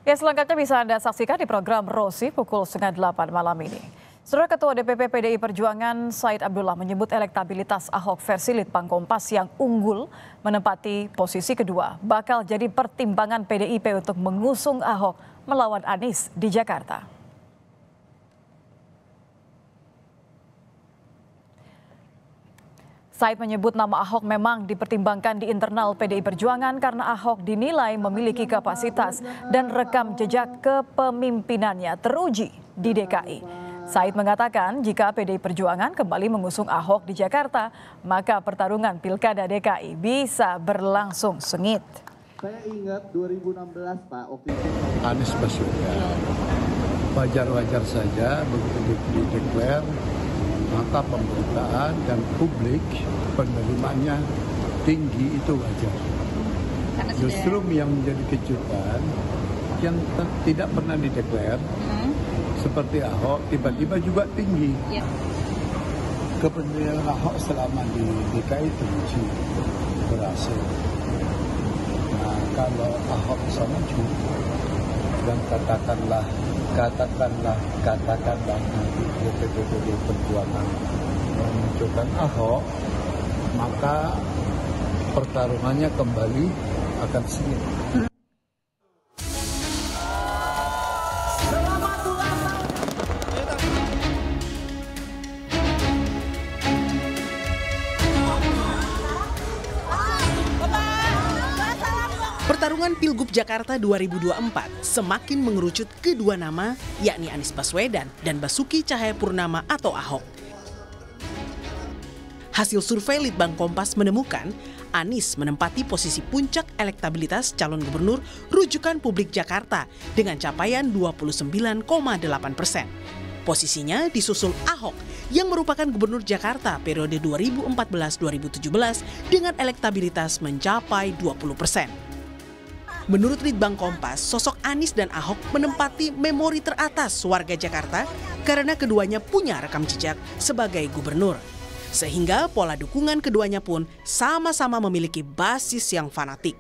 Ya, selengkapnya bisa Anda saksikan di program Rosi pukul 7:30 malam ini. Saudara Ketua DPP PDI Perjuangan Said Abdullah menyebut elektabilitas Ahok versi Litbang Kompas yang unggul menempati posisi kedua bakal jadi pertimbangan PDIP untuk mengusung Ahok melawan Anies di Jakarta. Said menyebut nama Ahok memang dipertimbangkan di internal PDI Perjuangan karena Ahok dinilai memiliki kapasitas dan rekam jejak kepemimpinannya teruji di DKI. Said mengatakan jika PDI Perjuangan kembali mengusung Ahok di Jakarta, maka pertarungan Pilkada DKI bisa berlangsung sengit. Saya ingat 2016 Pak, waktu itu Anies Baswedan, wajar-wajar saja begitu dideklar, maka pemberitaan dan publik penerimaannya tinggi, itu wajar. Justru yang menjadi kejutan yang tidak pernah dideklar seperti Ahok tiba-tiba juga tinggi. Kepentingan Ahok selama di DKI teruji berhasil. Nah, kalau Ahok bisa maju dan katakanlah nanti DPP PDI Perjuangan memunculkan Ahok, maka pertarungannya kembali akan sengit. Pertarungan Pilgub Jakarta 2024 semakin mengerucut kedua nama, yakni Anies Baswedan dan Basuki Cahayapurnama atau Ahok. Hasil survei Litbang Kompas menemukan Anies menempati posisi puncak elektabilitas calon gubernur rujukan publik Jakarta dengan capaian 29,8%. Posisinya disusul Ahok yang merupakan gubernur Jakarta periode 2014-2017 dengan elektabilitas mencapai 20%. Menurut Litbang Kompas, sosok Anies dan Ahok menempati memori teratas warga Jakarta karena keduanya punya rekam jejak sebagai gubernur. Sehingga pola dukungan keduanya pun sama-sama memiliki basis yang fanatik.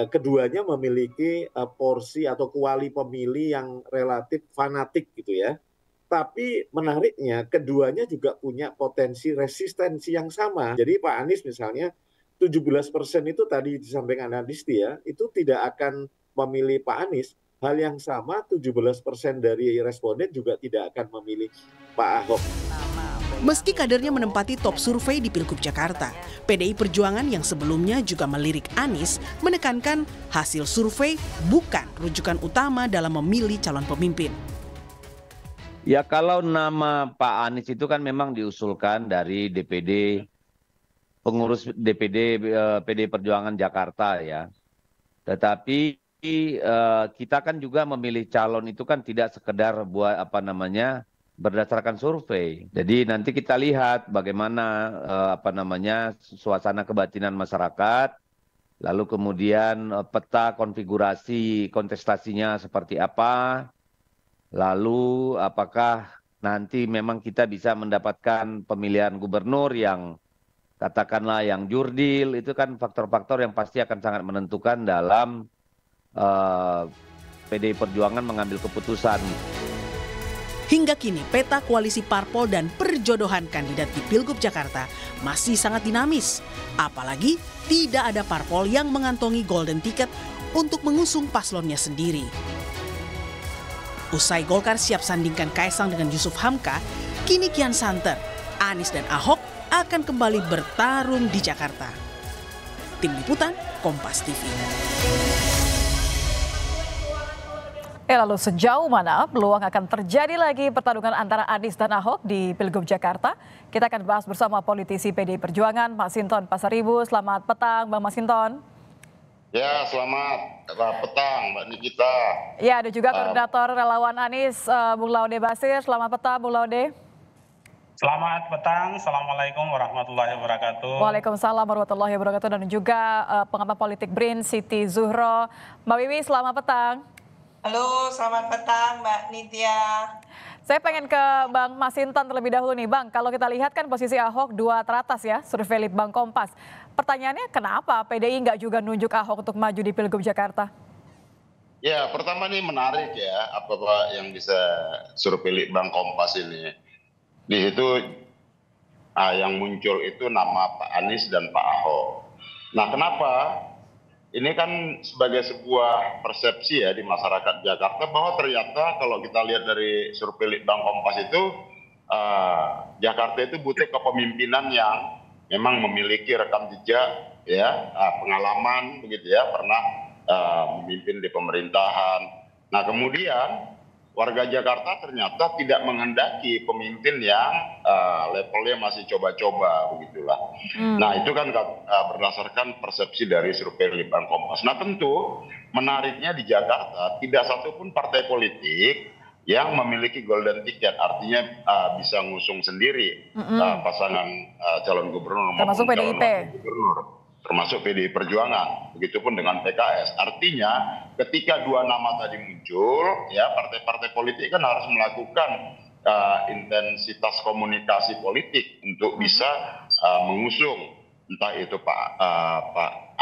Keduanya memiliki porsi atau kuali pemilih yang relatif fanatik gitu ya. Tapi menariknya keduanya juga punya potensi resistensi yang sama. Jadi Pak Anies misalnya 17% itu tadi disampaikan analis ya, itu tidak akan memilih Pak Anies. Hal yang sama 17% dari responden juga tidak akan memilih Pak Ahok. Meski kadernya menempati top survei di Pilgub Jakarta, PDI Perjuangan yang sebelumnya juga melirik Anies menekankan hasil survei bukan rujukan utama dalam memilih calon pemimpin. Ya, kalau nama Pak Anies itu kan memang diusulkan dari DPD, pengurus DPD PDI Perjuangan Jakarta ya. Tetapi kita kan juga memilih calon itu kan tidak sekedar buat berdasarkan survei. Jadi nanti kita lihat bagaimana suasana kebatinan masyarakat, lalu kemudian peta konfigurasi kontestasinya seperti apa, lalu apakah nanti memang kita bisa mendapatkan pemilihan gubernur yang katakanlah yang jurdil, itu kan faktor-faktor yang pasti akan sangat menentukan dalam PDI Perjuangan mengambil keputusan. Hingga kini peta koalisi parpol dan perjodohan kandidat di Pilgub Jakarta masih sangat dinamis. Apalagi tidak ada parpol yang mengantongi golden ticket untuk mengusung paslonnya sendiri. Usai Golkar siap sandingkan Kaisang dengan Yusuf Hamka, kini kian santer, Anies dan Ahok akan kembali bertarung di Jakarta. Tim Liputan, Kompas TV. Lalu sejauh mana peluang akan terjadi lagi pertarungan antara Anies dan Ahok di Pilgub Jakarta? Kita akan bahas bersama politisi PDI Perjuangan, Masinton Pasaribu. Selamat petang, Bang Masinton. Ya, selamat petang, Mbak Nikita. Ya, ada juga koordinator relawan Anies, Bung Laude Basir. Selamat petang, Bung Laude. Selamat petang, Assalamualaikum warahmatullahi wabarakatuh. Waalaikumsalam warahmatullahi wabarakatuh. Dan juga pengamat politik BRIN, Siti Zuhro. Mbak Wiwi, selamat petang. Halo, selamat petang Mbak Nitya. Saya pengen ke Bang Masinton terlebih dahulu nih. Bang, kalau kita lihat kan posisi Ahok 2 teratas ya, survei Litbang Kompas. Pertanyaannya kenapa PDI nggak juga nunjuk Ahok untuk maju di Pilgub Jakarta? Ya, pertama nih menarik ya, apa yang bisa survei Litbang Kompas ini. Di situ yang muncul itu nama Pak Anies dan Pak Ahok. Nah, kenapa? Ini kan sebagai sebuah persepsi ya di masyarakat Jakarta bahwa ternyata kalau kita lihat dari survei Litbang Kompas itu Jakarta itu butuh kepemimpinan yang memang memiliki rekam jejak ya, pengalaman begitu ya, pernah memimpin di pemerintahan. Nah, kemudian warga Jakarta ternyata tidak menghendaki pemimpin yang levelnya masih coba-coba begitulah. Nah, itu kan berdasarkan persepsi dari survei Litbang Kompas. Nah, tentu menariknya di Jakarta tidak satupun partai politik yang memiliki golden ticket, artinya bisa ngusung sendiri pasangan calon gubernur termasuk maupun calon PDIP. wakil gubernur, termasuk PDI Perjuangan, begitupun dengan PKS. Artinya ketika dua nama tadi muncul, ya partai-partai politik kan harus melakukan intensitas komunikasi politik untuk bisa mengusung entah itu Pak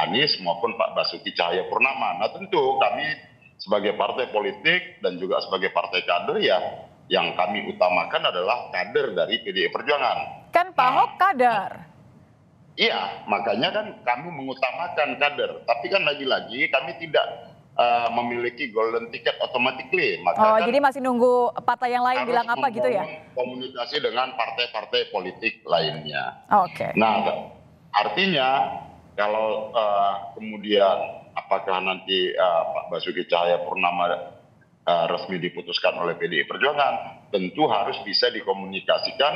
Anies maupun Pak Basuki Cahayapurnama. Nah, tentu kami sebagai partai politik dan juga sebagai partai kader ya, yang kami utamakan adalah kader dari PDI Perjuangan. Kan Pak Ahok kader. Iya, makanya kan kami mengutamakan kader. Tapi kan lagi-lagi kami tidak memiliki golden ticket automatically. Maka kan jadi masih nunggu partai yang lain bilang apa gitu ya? Komunikasi dengan partai-partai politik lainnya. Oke. Nah, artinya kalau kemudian apakah nanti Pak Basuki Cahayapurnama resmi diputuskan oleh PDI Perjuangan, tentu harus bisa dikomunikasikan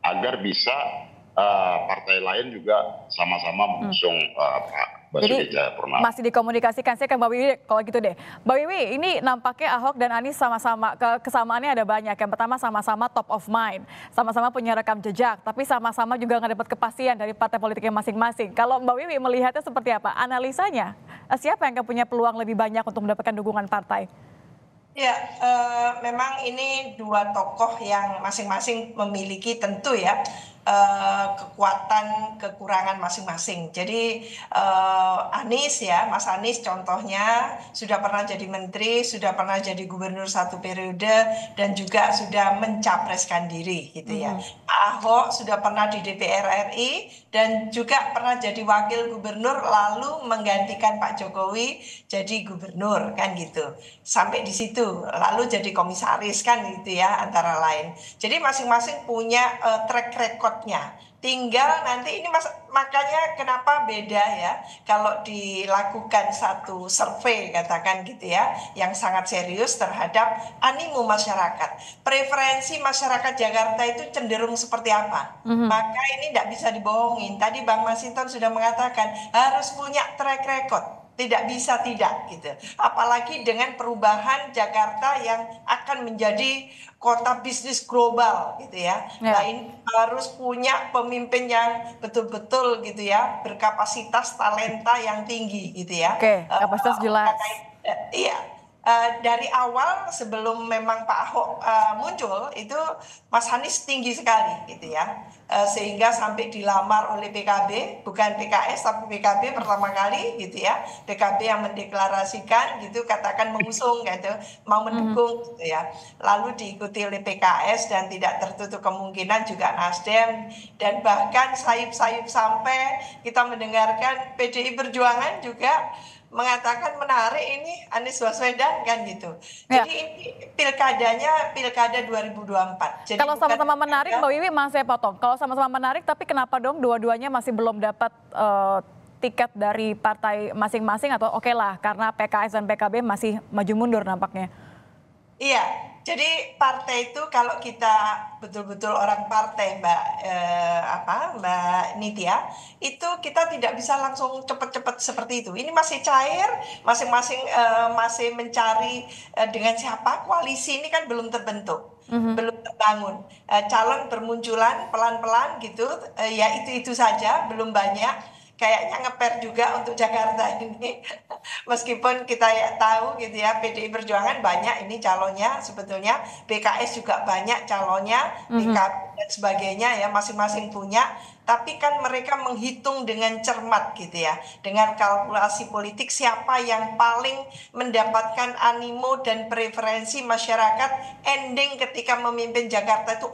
agar bisa partai lain juga sama-sama mengusung Pak Basuki Cahayapurnama. Masih dikomunikasikan. Saya ke Mbak Wiwi kalau gitu deh. Mbak Wiwi, ini nampaknya Ahok dan Anies sama-sama, kesamaannya ada banyak. Yang pertama sama-sama top of mind, sama-sama punya rekam jejak, tapi sama-sama juga nggak dapat kepastian dari partai politiknya masing-masing. Kalau Mbak Wiwi melihatnya seperti apa? Analisanya, siapa yang akan punya peluang lebih banyak untuk mendapatkan dukungan partai? Ya, memang ini dua tokoh yang masing-masing memiliki tentu ya kekuatan kekurangan masing-masing. Jadi Anies ya, Mas Anies contohnya sudah pernah jadi menteri, sudah pernah jadi gubernur 1 periode dan juga sudah mencapreskan diri gitu ya. Ahok sudah pernah di DPR RI dan juga pernah jadi wakil gubernur lalu menggantikan Pak Jokowi jadi gubernur kan gitu. Sampai di situ lalu jadi komisaris kan gitu ya antara lain. Jadi masing-masing punya track recordnya. Tinggal nanti ini makanya kenapa beda ya kalau dilakukan satu survei katakan gitu ya yang sangat serius terhadap animo masyarakat. Preferensi masyarakat Jakarta itu cenderung seperti apa? Maka ini tidak bisa dibohongin. Tadi Bang Masinton sudah mengatakan harus punya track record. Tidak bisa tidak gitu. Apalagi dengan perubahan Jakarta yang akan menjadi kota bisnis global gitu ya. Nah, ini harus punya pemimpin yang betul-betul gitu ya, berkapasitas talenta yang tinggi gitu ya. Oke, kapasitas jelas. Iya. Dari awal sebelum memang Pak Ahok muncul itu Mas Anies tinggi sekali gitu ya, sehingga sampai dilamar oleh PKB, bukan PKS tapi PKB pertama kali gitu ya, PKB yang mendeklarasikan gitu, katakan mengusung gitu, mau mendukung gitu ya, lalu diikuti oleh PKS dan tidak tertutup kemungkinan juga Nasdem dan bahkan sayup-sayup sampai kita mendengarkan PDI Perjuangan juga mengatakan menarik ini Anies Baswedan kan gitu. Jadi ini pilkadanya pilkada 2024. Jadi kalau sama-sama menarik Mbak Wiwi, saya potong. Kalau sama-sama menarik tapi kenapa dong dua-duanya masih belum dapat tiket dari partai masing-masing atau oke lah karena PKS dan PKB masih maju mundur nampaknya. Iya, jadi partai itu kalau kita betul-betul orang partai Mbak Nitya, itu kita tidak bisa langsung cepat-cepat seperti itu. Ini masih cair, masing-masing masih mencari dengan siapa, koalisi ini kan belum terbentuk, belum terbangun. Calon bermunculan pelan-pelan gitu, ya itu saja, belum banyak. Kayaknya ngeper juga untuk Jakarta ini. Meskipun kita tahu gitu ya, PDI Perjuangan banyak ini calonnya sebetulnya, PKS juga banyak calonnya, PKB dan sebagainya ya, masing-masing punya. tapi kan mereka menghitung dengan cermat gitu ya, dengan kalkulasi politik siapa yang paling mendapatkan animo dan preferensi masyarakat ending ketika memimpin Jakarta itu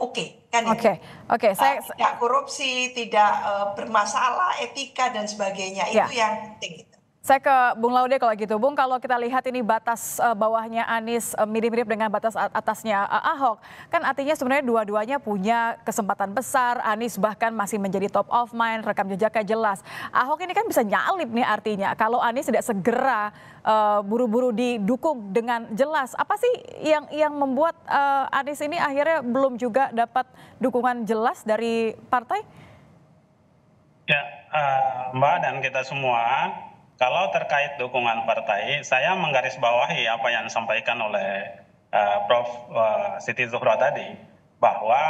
kan ya. Oke, saya tidak korupsi, tidak bermasalah etika dan sebagainya, itu yang penting. Saya ke Bung Laude kalau gitu. Bung, kalau kita lihat ini batas bawahnya Anies mirip-mirip dengan batas atasnya Ahok, kan artinya sebenarnya dua-duanya punya kesempatan besar. Anies bahkan masih menjadi top of mind, rekam jejaknya jelas. Ahok ini kan bisa nyalip nih artinya. Kalau Anies tidak segera buru-buru didukung dengan jelas, apa sih yang membuat Anies ini akhirnya belum juga dapat dukungan jelas dari partai? Ya, Mbak dan kita semua. Kalau terkait dukungan partai, saya menggarisbawahi apa yang disampaikan oleh Prof. Siti Zuhro tadi, bahwa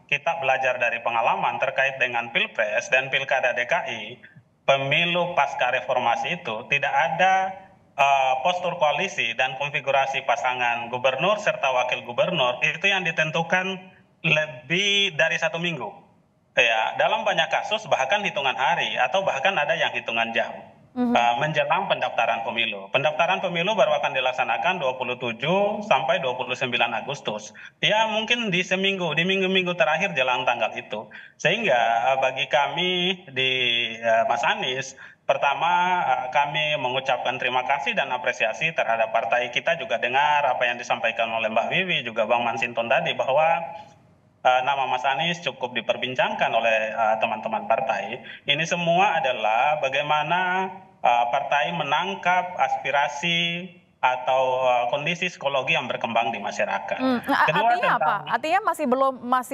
kita belajar dari pengalaman terkait dengan Pilpres dan Pilkada DKI, pemilu pasca reformasi itu tidak ada postur koalisi dan konfigurasi pasangan gubernur serta wakil gubernur itu yang ditentukan lebih dari 1 minggu. Ya, dalam banyak kasus bahkan hitungan hari atau bahkan ada yang hitungan jam. Menjelang pendaftaran pemilu. Pendaftaran pemilu baru akan dilaksanakan 27 sampai 29 Agustus. Ya mungkin di minggu-minggu terakhir jelang tanggal itu. Sehingga bagi kami di Mas Anies, pertama kami mengucapkan terima kasih dan apresiasi terhadap partai kita, juga dengar apa yang disampaikan oleh Mbak Wiwi, juga Bang Masinton tadi, bahwa nama Mas Anies cukup diperbincangkan oleh teman-teman partai. Ini semua adalah bagaimana partai menangkap aspirasi atau kondisi psikologi yang berkembang di masyarakat. Artinya apa? Artinya masih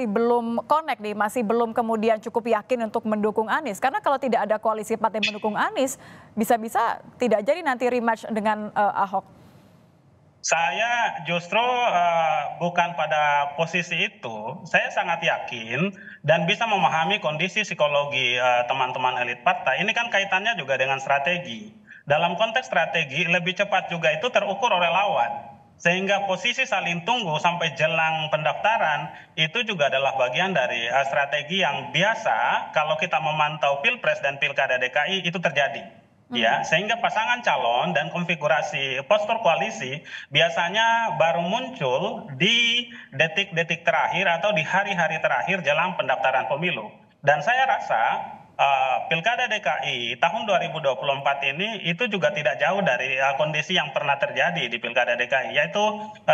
belum connect nih, masih belum kemudian cukup yakin untuk mendukung Anies. Karena kalau tidak ada koalisi partai mendukung Anies, bisa-bisa tidak jadi nanti rematch dengan Ahok. Saya justru bukan pada posisi itu. Saya sangat yakin dan bisa memahami kondisi psikologi teman-teman elit partai. Ini kan kaitannya juga dengan strategi. Dalam konteks strategi, lebih cepat juga itu terukur oleh lawan. Sehingga posisi saling tunggu sampai jelang pendaftaran itu juga adalah bagian dari strategi yang biasa kalau kita memantau Pilpres dan Pilkada DKI itu terjadi. Ya, sehingga pasangan calon dan konfigurasi postur koalisi biasanya baru muncul di detik-detik terakhir atau di hari-hari terakhir jelang pendaftaran pemilu. Dan saya rasa Pilkada DKI tahun 2024 ini itu juga tidak jauh dari kondisi yang pernah terjadi di Pilkada DKI, yaitu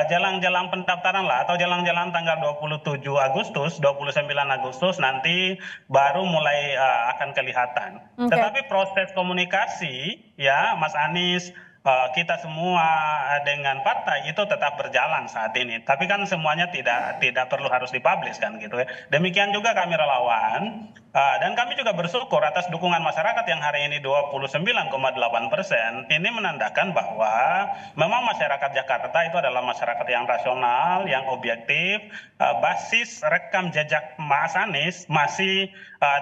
jelang-jelang pendaftaran lah atau jelang-jelang tanggal 27 Agustus, 29 Agustus nanti baru mulai akan kelihatan. Tetapi proses komunikasi ya Mas Anies, kita semua dengan partai itu tetap berjalan saat ini. Tapi kan semuanya tidak perlu harus dipublish kan gitu ya. Demikian juga kami relawan dan kami juga bersyukur atas dukungan masyarakat yang hari ini 29,8%. Ini menandakan bahwa memang masyarakat Jakarta itu adalah masyarakat yang rasional, yang objektif. Basis rekam jejak Mas Anies masih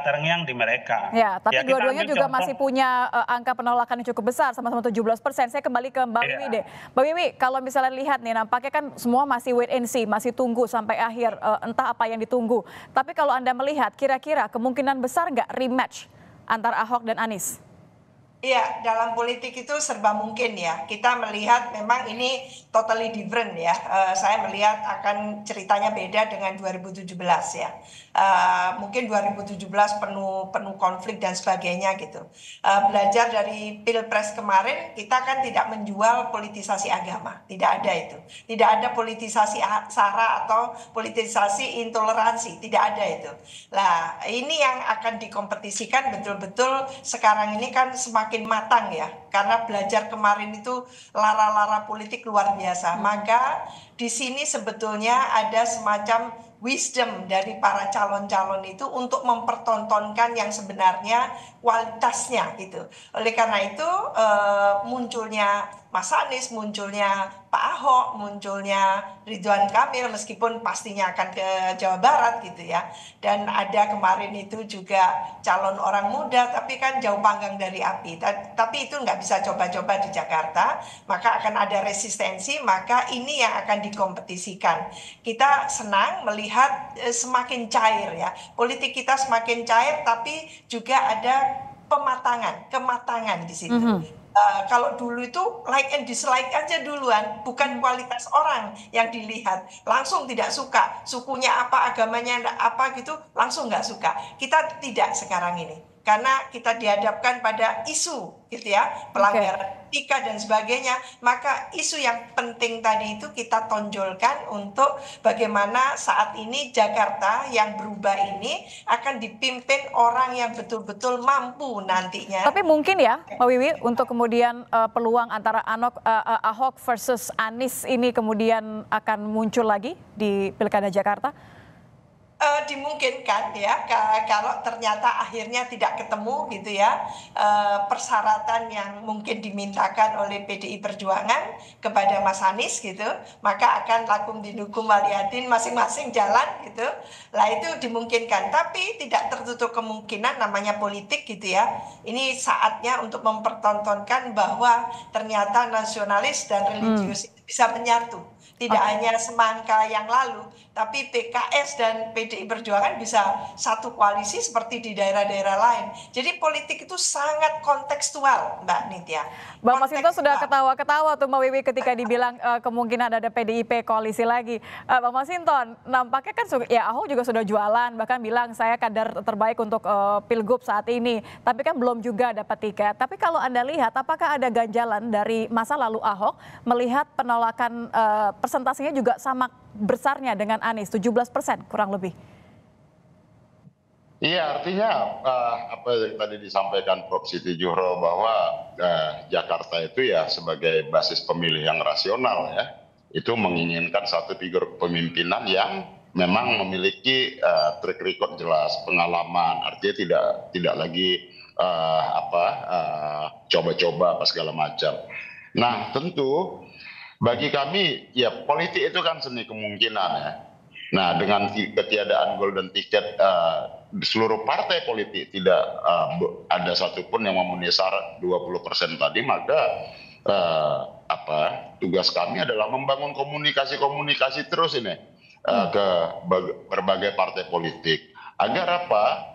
terngiang di mereka. Ya, tapi dua-duanya juga masih punya angka penolakan yang cukup besar, sama-sama 17%. Saya kembali ke Mbak Wiwi deh. Mbak Wiwi, kalau misalnya lihat nih, nampaknya kan semua masih wait and see, masih tunggu sampai akhir, entah apa yang ditunggu. Tapi kalau Anda melihat, kira-kira kemungkinan besar nggak rematch antara Ahok dan Anies? Iya, dalam politik itu serba mungkin ya. Kita melihat memang ini totally different ya. Saya melihat akan ceritanya beda dengan 2017 ya. Mungkin 2017 penuh konflik dan sebagainya gitu. Belajar dari Pilpres kemarin, kita kan tidak menjual politisasi agama. Tidak ada itu. Tidak ada politisasi SARA atau politisasi intoleransi. Tidak ada itu. Nah, ini yang akan dikompetisikan betul-betul sekarang ini kan semakin matang ya, karena belajar kemarin itu lara-lara politik luar biasa. Maka di sini sebetulnya ada semacam wisdom dari para calon-calon itu untuk mempertontonkan yang sebenarnya kualitasnya gitu. Oleh karena itu munculnya Mas Anies, munculnya Pak Ahok, munculnya Ridwan Kamil, meskipun pastinya akan ke Jawa Barat gitu ya. Dan ada kemarin itu juga calon orang muda, tapi kan jauh panggang dari api. Tapi itu nggak bisa coba-coba di Jakarta, maka akan ada resistensi, maka ini yang akan dikompetisikan. Kita senang melihat semakin cair ya, politik kita semakin cair, tapi juga ada kematangan di situ. Kalau dulu itu like and dislike aja duluan, bukan kualitas orang yang dilihat. Langsung tidak suka, sukunya apa, agamanya apa gitu, langsung nggak suka. Kita tidak sekarang ini, karena kita dihadapkan pada isu gitu ya, pelanggaran etika dan sebagainya. Maka isu yang penting tadi itu kita tonjolkan untuk bagaimana saat ini Jakarta yang berubah ini akan dipimpin orang yang betul-betul mampu nantinya. Tapi mungkin ya Pak Wiwi, untuk kemudian peluang antara Ahok versus Anies ini kemudian akan muncul lagi di Pilkada Jakarta? Dimungkinkan ya, kalau ternyata akhirnya tidak ketemu gitu ya, persyaratan yang mungkin dimintakan oleh PDI Perjuangan kepada Mas Anies gitu, maka akan lakum dinukum waliyadin, masing-masing jalan gitu. Lah itu dimungkinkan, tapi tidak tertutup kemungkinan, namanya politik gitu ya. Ini saatnya untuk mempertontonkan bahwa ternyata nasionalis dan religius itu bisa menyatu. Tidak hanya semangka yang lalu, tapi PKS dan PDI Perjuangan bisa satu koalisi seperti di daerah-daerah lain. Jadi politik itu sangat kontekstual, Mbak Nitya. Bang Masinton sudah ketawa-ketawa tuh Mbak Wiwi ketika dibilang kemungkinan ada PDIP koalisi lagi. Bang Masinton, nampaknya kan ya Ahok juga sudah jualan, bahkan bilang saya kader terbaik untuk Pilgub saat ini. Tapi kan belum juga dapat tiket. Tapi kalau Anda lihat, apakah ada ganjalan dari masa lalu Ahok melihat penolakan persentasenya juga sama besarnya dengan Anies, 17% kurang lebih? Iya, artinya apa yang tadi disampaikan Prof. Siti Zuhro bahwa Jakarta itu ya sebagai basis pemilih yang rasional ya, itu menginginkan satu figur kepemimpinan yang memang memiliki track record jelas, pengalaman, artinya tidak lagi coba-coba apa segala macam. Nah, tentu bagi kami ya politik itu kan seni kemungkinan ya. Nah, dengan ketiadaan golden ticket seluruh partai politik tidak ada satupun yang memenuhi syarat 20% tadi, maka tugas kami adalah membangun komunikasi terus ini ke berbagai partai politik. Agar apa?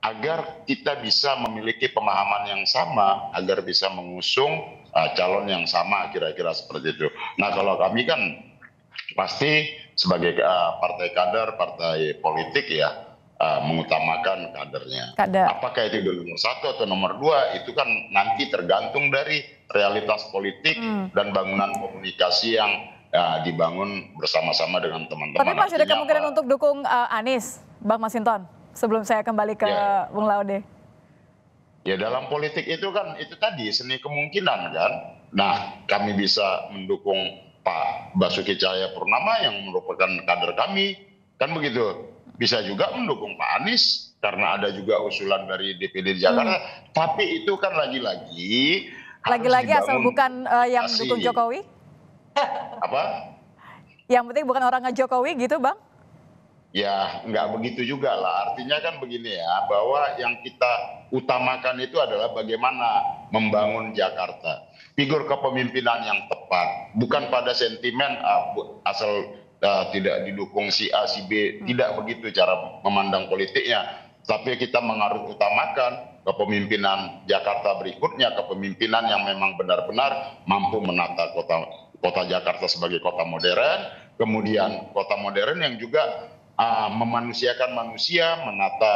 Agar kita bisa memiliki pemahaman yang sama, agar bisa mengusung calon yang sama, kira-kira seperti itu. Nah, kalau kami kan pasti sebagai partai kader, partai politik ya mengutamakan kadernya. Apakah itu nomor 1 atau nomor 2 itu kan nanti tergantung dari realitas politik dan bangunan komunikasi yang dibangun bersama-sama dengan teman-teman. Tapi masih ada kemungkinan untuk dukung Anies, Bang Masinton, sebelum saya kembali ke Bung Laude. Ya, dalam politik itu kan itu tadi seni kemungkinan kan. Nah, kami bisa mendukung Pak Basuki Cahayapurnama yang merupakan kader kami, kan begitu. Bisa juga mendukung Pak Anies karena ada juga usulan dari DPD Jakarta. Tapi itu kan lagi-lagi asal bukan yang mendukung Jokowi? Apa? Yang penting bukan orang Jokowi gitu, Bang? Ya, nggak begitu juga lah. Artinya kan begini ya, bahwa yang kita utamakan itu adalah bagaimana membangun Jakarta. Figur kepemimpinan yang tepat. Bukan pada sentimen asal tidak didukung si A, si B. Tidak begitu cara memandang politiknya. Tapi kita utamakan kepemimpinan Jakarta berikutnya. Kepemimpinan yang memang benar-benar mampu menata kota Jakarta sebagai kota modern. Kemudian kota modern yang juga memanusiakan manusia, menata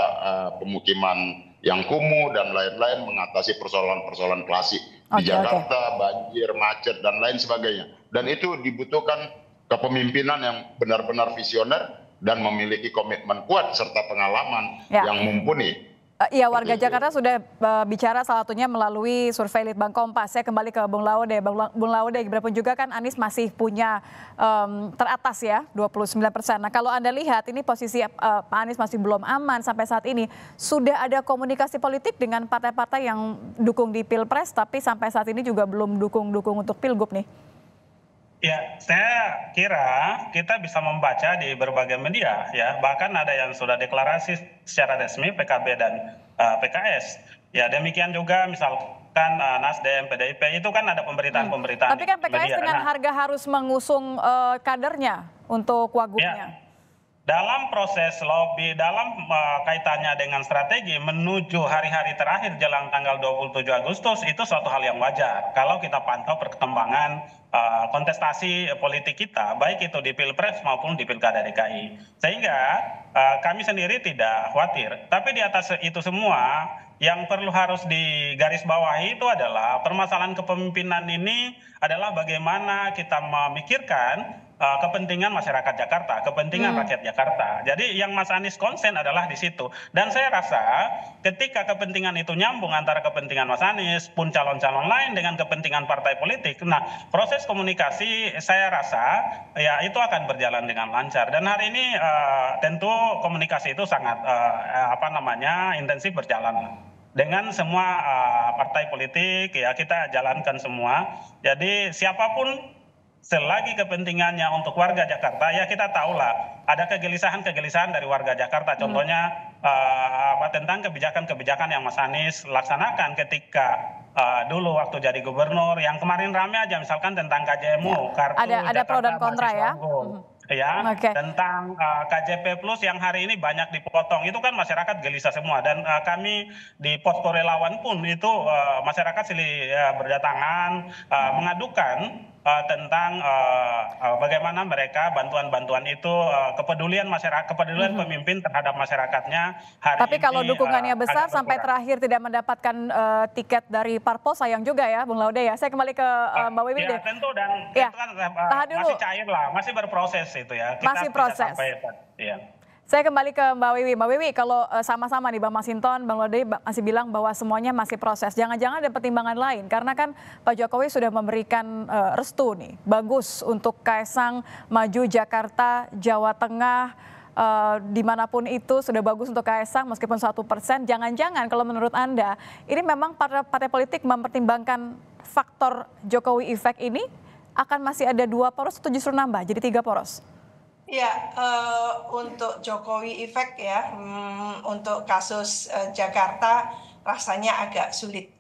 pemukiman yang kumuh dan lain-lain, mengatasi persoalan-persoalan klasik di Jakarta, banjir, macet dan lain sebagainya. Dan itu dibutuhkan kepemimpinan yang benar-benar visioner dan memiliki komitmen kuat serta pengalaman yang mumpuni. Iya, warga Jakarta sudah bicara salah satunya melalui survei Litbang Kompas. Saya kembali ke Bung Laude. Bung Laude, berapun juga kan Anies masih punya teratas ya, 29%. Nah kalau Anda lihat ini posisi Pak Anies masih belum aman sampai saat ini. Sudah ada komunikasi politik dengan partai-partai yang dukung di Pilpres, tapi sampai saat ini juga belum dukung untuk Pilgub nih. Ya, saya kira kita bisa membaca di berbagai media ya, bahkan ada yang sudah deklarasi secara resmi PKB dan PKS. Ya, demikian juga misalkan Nasdem, PDIP itu kan ada pemberitaan-pemberitaan. Tapi kan PKS media. dengan harga harus mengusung kadernya untuk wagubnya. Ya. Dalam proses lobby, dalam kaitannya dengan strategi menuju hari-hari terakhir jelang tanggal 27 Agustus itu suatu hal yang wajar. Kalau kita pantau perkembangan kontestasi politik kita, baik itu di Pilpres maupun di Pilkada DKI. Sehingga kami sendiri tidak khawatir. Tapi di atas itu semua, yang perlu harus digarisbawahi itu adalah permasalahan kepemimpinan ini adalah bagaimana kita memikirkan kepentingan masyarakat Jakarta, kepentingan rakyat Jakarta. Jadi yang Mas Anies konsen adalah di situ. Dan saya rasa ketika kepentingan itu nyambung antara kepentingan Mas Anies pun calon-calon lain dengan kepentingan partai politik, nah proses komunikasi saya rasa ya itu akan berjalan dengan lancar. Dan hari ini tentu komunikasi itu sangat intensif berjalan dengan semua partai politik ya, kita jalankan semua. Jadi siapapun selagi kepentingannya untuk warga Jakarta, ya kita tahulah ada kegelisahan-kegelisahan dari warga Jakarta. Contohnya tentang kebijakan-kebijakan yang Mas Anies laksanakan ketika dulu waktu jadi gubernur, yang kemarin rame aja misalkan tentang KJMU, kartu ada pro dan kontra ya. Tentang KJP Plus yang hari ini banyak dipotong, itu kan masyarakat gelisah semua. Dan kami di posko relawan pun itu masyarakat silih berdatangan mengadukan tentang bagaimana mereka bantuan-bantuan itu, kepedulian masyarakat, kepedulian pemimpin terhadap masyarakatnya hari Tapi ini. kalau dukungannya besar sampai terakhir tidak mendapatkan tiket dari parpol, sayang juga ya Bung Laude ya. Saya kembali ke Mbak Wiwi deh. Tentu, dan ya, itu kan masih cair lah, masih berproses itu ya. Kita masih proses. Saya kembali ke Mbak Wiwi. Mbak Wiwi, kalau sama-sama nih Bang Masinton, Bang Laude masih bilang bahwa semuanya masih proses. Jangan-jangan ada pertimbangan lain, karena kan Pak Jokowi sudah memberikan restu nih, bagus untuk Kaesang maju Jakarta, Jawa Tengah, dimanapun itu sudah bagus untuk Kaesang meskipun 1%. Jangan-jangan kalau menurut Anda, ini memang partai politik mempertimbangkan faktor Jokowi effect ini, akan masih ada 2 poros atau justru nambah jadi 3 poros? Ya, untuk Jokowi effect ya, untuk kasus Jakarta rasanya agak sulit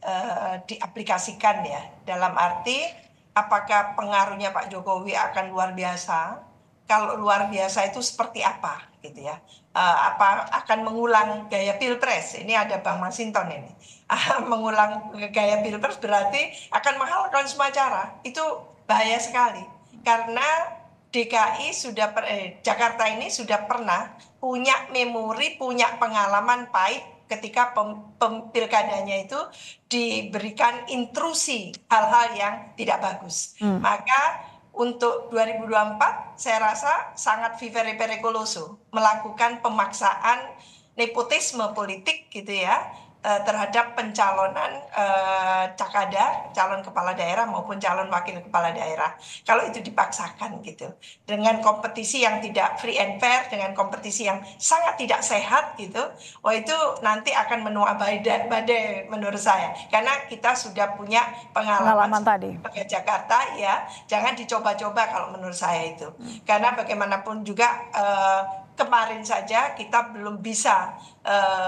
diaplikasikan ya. Dalam arti, apakah pengaruhnya Pak Jokowi akan luar biasa? Kalau luar biasa itu seperti apa gitu ya? Apa akan mengulang gaya Pilpres? Ini ada Bang Masinton ini. Mengulang gaya Pilpres berarti akan menghalalkan semua cara. Itu bahaya sekali. Karena DKI Jakarta ini sudah pernah punya memori, punya pengalaman pahit ketika pilkadanya itu diberikan intrusi hal-hal yang tidak bagus. Maka untuk 2024 saya rasa sangat vivere pericoloso melakukan pemaksaan nepotisme politik gitu ya, terhadap pencalonan cakada, calon kepala daerah maupun calon wakil kepala daerah. Kalau itu dipaksakan gitu, dengan kompetisi yang tidak free and fair, dengan kompetisi yang sangat tidak sehat gitu, wah itu nanti akan menuai badai menurut saya. Karena kita sudah punya pengalaman tadi pakai Jakarta ya, jangan dicoba-coba kalau menurut saya itu. Karena bagaimanapun juga kemarin saja kita belum bisa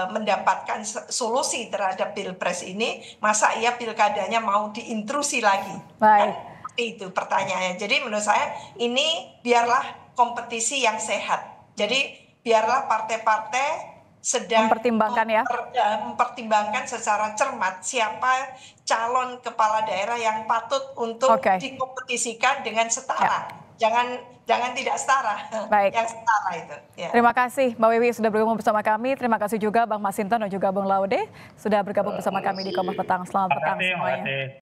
mendapatkan solusi terhadap Pilpres ini, masa iya pilkadanya mau diintrusi lagi? Baik. Kan? Itu pertanyaannya. Jadi menurut saya ini biarlah kompetisi yang sehat. Jadi biarlah partai-partai sedang mempertimbangkan secara cermat siapa calon kepala daerah yang patut untuk dikompetisikan dengan setara. Jangan tidak setara. Baik. Yang setara itu. Ya. Terima kasih Mbak Wiwi sudah bergabung bersama kami. Terima kasih juga Bang Masinton dan juga Bung Laude sudah bergabung bersama kami di Kompas Petang. Selamat petang semuanya.